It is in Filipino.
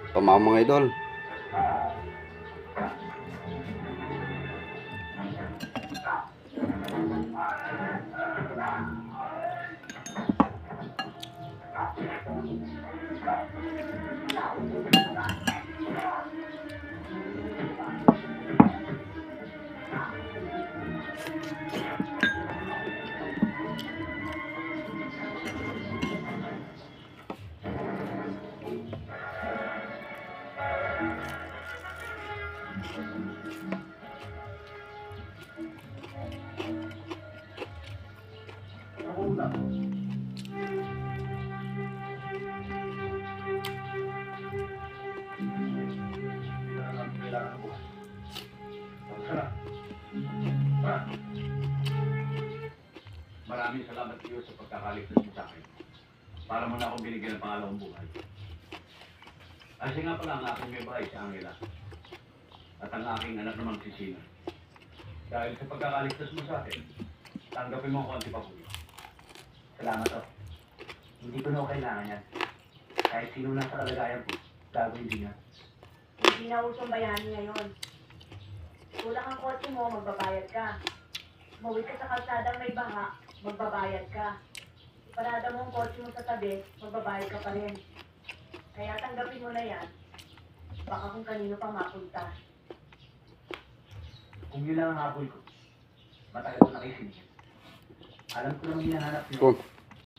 Tama mga idol. Maraming salamat sa iyo sa pagkakaligtas mo sa akin. Para mo na akong binigyan ng pangalawang buhay. Kasi nga pala ang aking may bahay sa Angela. At ang aking anak namang si Sina. Dahil sa pagkakaligtas mo sa akin, tanggapin mo ang konti pa po. Salamat o. Hindi ko na kailangan yan. Kahit sino na sa kalagayan ko, gagawin din yan. Hindi na usong bayani ngayon. Kulang ang kotse mo, magbabayad ka. Mawid ka sa kalsadang may baha, magbabayad ka. Iparada mo ang kotse mo sa tabi, magbabayad ka pa rin. Kaya tanggapin mo na yan. Baka kung kanino pa mapunta. Kung yun lang ang habol ko, matagal ko nakisinig. Alam ko naman hinahanap niyo. Oh.